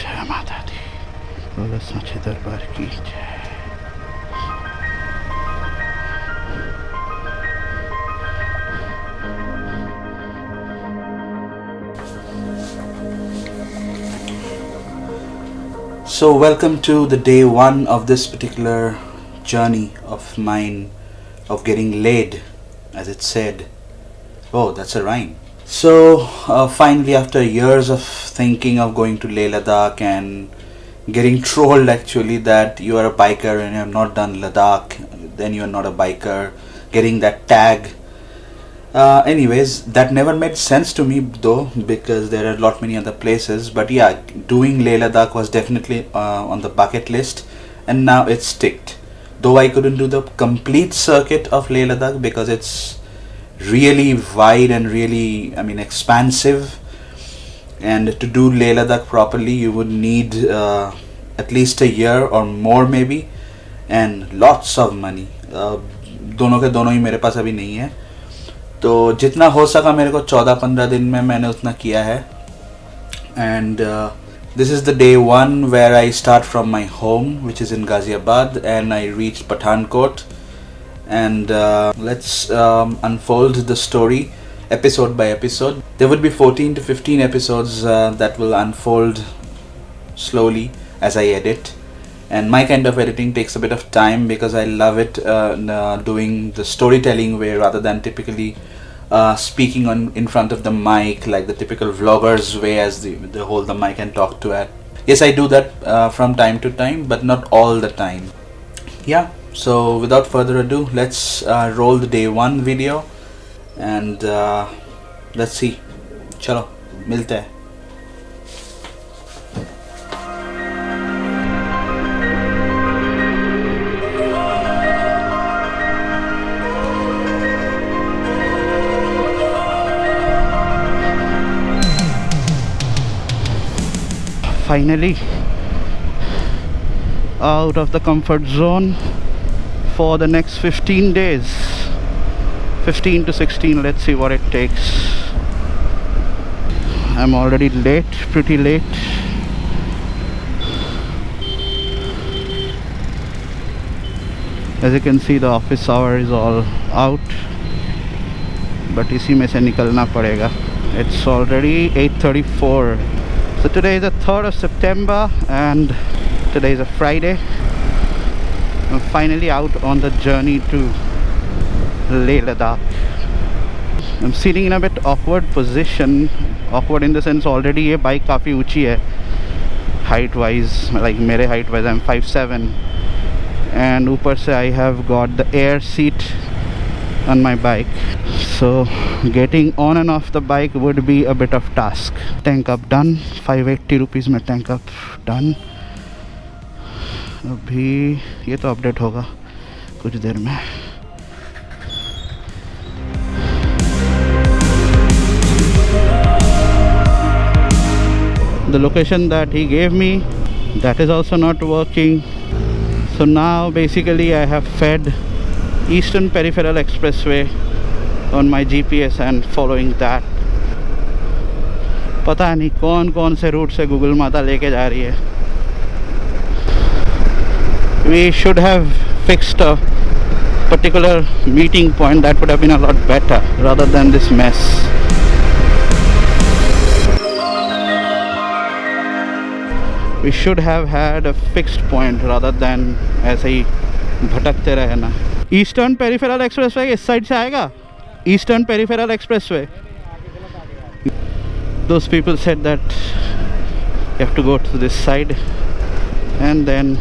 जय माता दी, बोलो साचे दरबार की जय। So welcome to the day one of this particular journey of mine of getting laid, as it said. Oh, that's a rhyme. So finally, after years of thinking of going to Leh Ladakh and getting trolled actually that you are a biker and you have not done Ladakh, then you are not a biker, getting that tag. Anyways, that never made sense to me though, because there are a lot many other places. But yeah, doing Leh Ladakh was definitely on the bucket list, and now it's ticked. Though I couldn't do the complete circuit of Leh Ladakh because it's really wide and really, expansive. And to do Leh Ladakh properly, you would need at least a year or more maybe, and lots of money. दोनों के दोनों ही मेरे पास अभी नहीं है, तो जितना हो सका मेरे को 14-15 दिन में मैंने उतना किया है. And this is the day one where I start from my home, which is in Ghaziabad, and I reached Pathankot. And let's unfold the story episode by episode. There would be 14 to 15 episodes that will unfold slowly as I edit. And my kind of editing takes a bit of time because I love it doing the storytelling way rather than typically speaking in front of the mic like the typical vloggers way, as they hold the mic and talk to it. Yes, I do that from time to time, but not all the time. Yeah, so without further ado, let's roll the day one video and let's see. Chalo, milte hai. Finally out of the comfort zone for the next 15 days, 15 to 16, let's see what it takes. I'm already late, pretty late. As you can see, the office hour is all out, but इसी में से निकलना पड़ेगा. It's already 8:34. So today is the 3rd of September and today is a Friday. I'm finally out on the journey to Leh Ladakh. I'm sitting in a bit awkward position. Awkward in the sense already ये bike काफ़ी ऊंची है height wise, like मेरे height wise I'm 5'7", and ऊपर से I have got the air seat on my bike, so getting on and off the bike would be a bit of task. Tank up done, 580 rupees में tank up done. अभी ये तो update होगा कुछ देर में. The location that he gave me, that is also not working. So now basically I have fed Eastern Peripheral Expressway on my GPS and following that. पता नहीं कौन कौन से रूट से गूगल माता लेके जा रही है. We should have fixed a particular meeting point. That would have been a lot better rather than this mess. We should have had a fixed point rather than ऐसे ही भटकते रहे ना. Eastern Peripheral Expressway इस side से आएगा. Eastern Peripheral Expressway. Those people said that you have to go to this side and then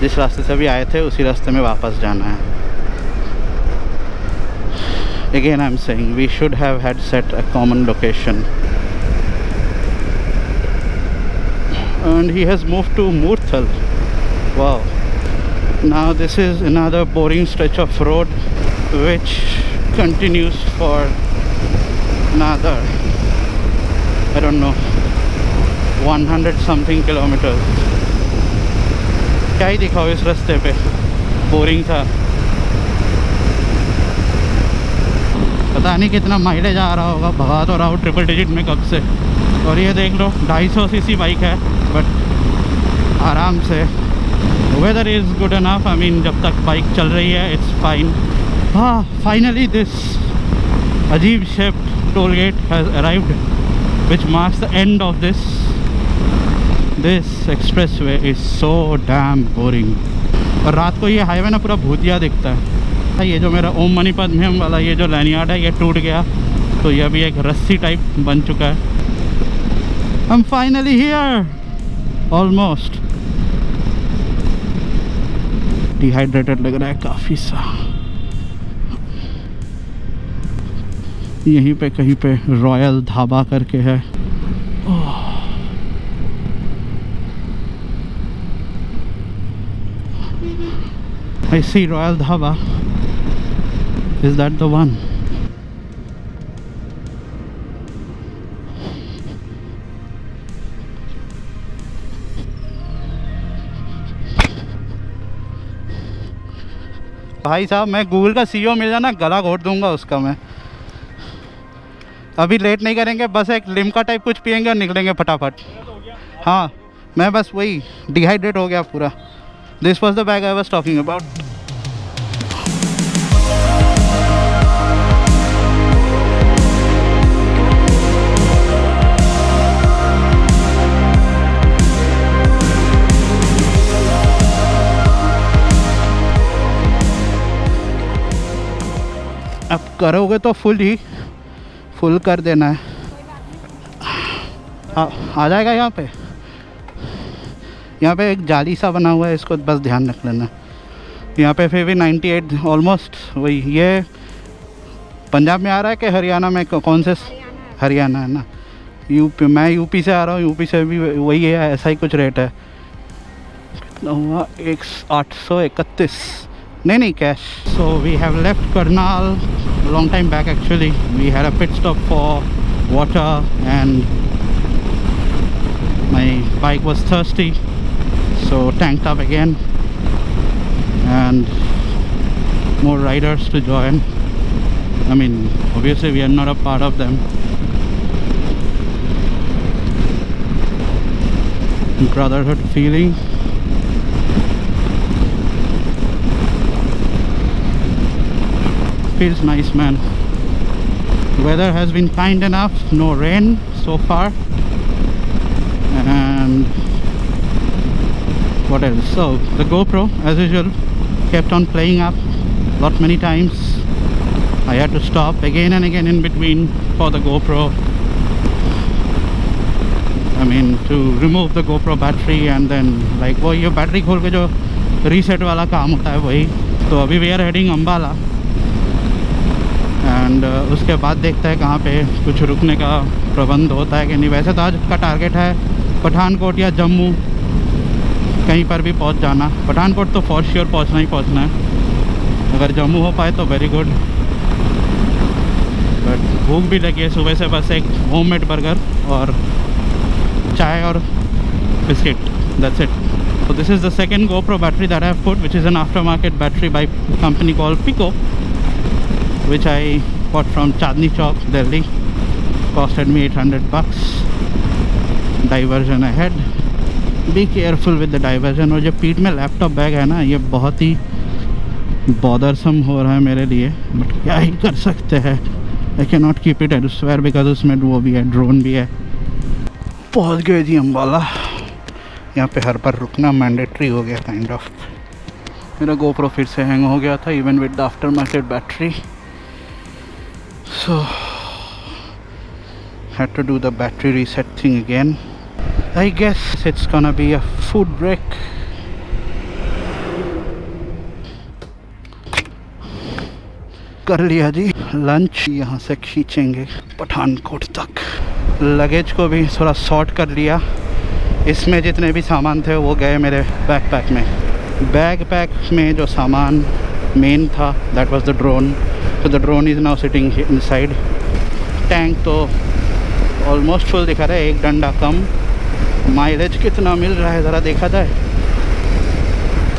जिस रास्ते से भी आए थे उसी रास्ते में वापस जाना है. Again I'm saying we should have had set a common location. And he has moved to Murthal. Wow. Now this is another boring stretch of road which continues for another, I don't know, 100 something kilometers. क्या ही दिखाओ इस रास्ते पे, boring था. पता नहीं कितना mileage आ रहा होगा, भगा तो रहा हूँ ट्रिपल डिजिट में कब से. और ये देख लो 250 सीसी बाइक है, बट आराम से। Weather is good enough, I mean जब तक बाइक चल रही है इट्स फाइन। हाँ, फाइनली दिस अजीब shaped toll gate has arrived, which marks the end of this expressway is so damn boring। और रात को ये हाईवे ना पूरा भूतिया दिखता है। ये जो मेरा ओम मनी पद्म वाला ये जो लैनियार्ड है ये टूट गया, तो ये अभी एक रस्सी टाइप बन चुका है। I'm finally here, almost। Dehydrated लग रहा है काफ़ी सा। यहीं पे कहीं पे रॉयल ढाबा करके है। I see Royal Dhaba. Is that the one? भाई साहब, मैं गूगल का CEO मिल जाना गला घोट दूंगा उसका मैं। अभी लेट नहीं करेंगे, बस एक लिम्का टाइप कुछ पियेंगे और निकलेंगे फटाफट। हाँ, मैं बस वही डिहाइड्रेट हो गया पूरा। This was the bag I was talking about. अब करोगे तो फुल कर देना है। आ जाएगा यहाँ पे एक जाली सा बना हुआ है, इसको बस ध्यान रख लेना। यहाँ पे फिर भी 98 ऑलमोस्ट वही। ये पंजाब में आ रहा है कि हरियाणा में? कौन से? हरियाणा है ना। यूपी, मैं यूपी से आ रहा हूँ, यूपी से भी वही है, ऐसा ही कुछ रेट है। कितना हुआ? 831। नहीं cash. So we have left Karnal long time back actually. We had a pit stop for water and my bike was thirsty, so tanked up again and more riders to join. I mean, obviously we are not a part of them. Brotherhood feeling. Feels nice, man. Weather has been kind enough, no rain so far. And what else? So the GoPro as usual kept on playing up many times. I had to stop again and again in between for the GoPro. I mean to remove the GoPro battery and then like वो ये battery खोल के जो reset वाला काम होता है वही। तो अभी we are heading Ambala and उसके बाद देखते हैं कहाँ पे कुछ रुकने का प्रबंध होता है कि नहीं। वैसे तो आज का टारगेट है पठानकोट या जम्मू, कहीं पर भी पहुंच जाना। पठानकोट तो फॉर श्योर पहुंचना है। अगर जम्मू हो पाए तो वेरी गुड। बट भूख भी लगी है सुबह से। बस एक होममेड बर्गर और चाय और biscuit, that's it. So this is the second GoPro battery that I have put, which is an aftermarket battery by a company called Pico, which I bought from Chandni Chowk, Delhi. Costed me $800. Diversion ahead. Be careful with the diversion। और जो पीठ में laptop bag है ना, ये बहुत ही bothersome हो रहा है मेरे लिए, बट क्या ही कर सकते हैं। I can not keep it elsewhere because उसमें वो भी है, ड्रोन भी है। पहुंच गए जी अम्बाला। यहाँ पे हर बार रुकना मैंडेटरी हो गया काइंड ऑफ। मेरा GoPro फिर से हैंग हो गया था even with the aftermarket battery, so had to do the battery reset thing again. I guess it's gonna be a food break। कर लिया जी लंच। यहाँ से खींचेंगे पठानकोट तक। लगेज को भी थोड़ा सॉर्ट कर लिया। इसमें जितने भी सामान थे वो गए मेरे बैकपैक में। बैकपैक में जो सामान मेन था that was the drone. So the drone is now sitting inside. Tank तो ऑलमोस्ट फुल दिखा रहा है, एक डंडा कम। माइलेज कितना मिल रहा है ज़रा देखा जाए,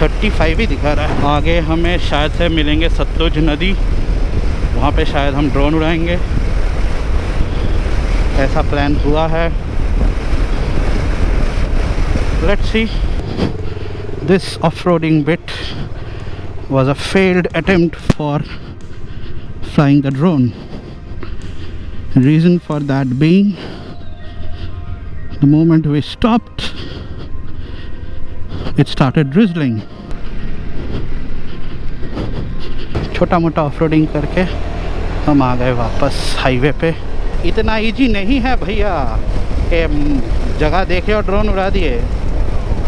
35 ही दिखा रहा है। आगे हमें शायद से मिलेंगे सतलुज नदी, वहाँ पे शायद हम ड्रोन उड़ाएंगे, ऐसा प्लान हुआ है। Let's see. This off-roading bit was a failed attempt for flying the drone. Reason for that being, the moment we stopped, it started drizzling. छोटा मोटा ऑफ-रोडिंग करके हम आ गए वापस हाईवे पे। इतना इजी नहीं है भैया कि जगह देखे और ड्रोन उड़ा दिए,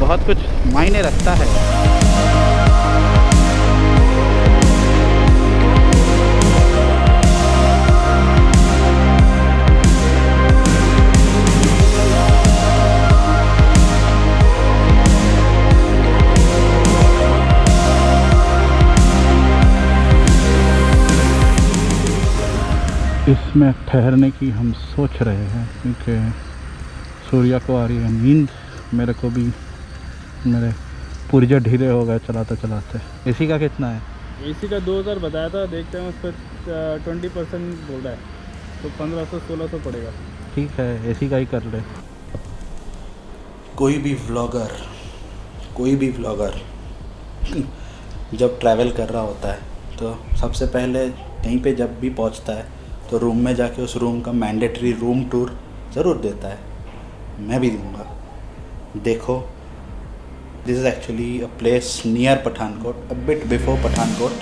बहुत कुछ मायने रखता है। इसमें ठहरने की हम सोच रहे हैं क्योंकि सूर्या को आ रही है नींद, मेरे को भी, मेरे पुर्जे ढीले हो गए चलाते चलाते। एसी का कितना है? एसी का 2000 बताया था, देखते हैं उस पर 20% बोल रहा है तो 1500-1600 पड़ेगा। ठीक है, एसी का ही कर ले। कोई भी व्लॉगर जब ट्रैवल कर रहा होता है तो सबसे पहले कहीं पे जब भी पहुंचता है तो रूम में जाके उस रूम का मैंडेटरी रूम टूर ज़रूर देता है। मैं भी दूंगा। देखो, this is actually a place near Pathankot, a bit before Pathankot.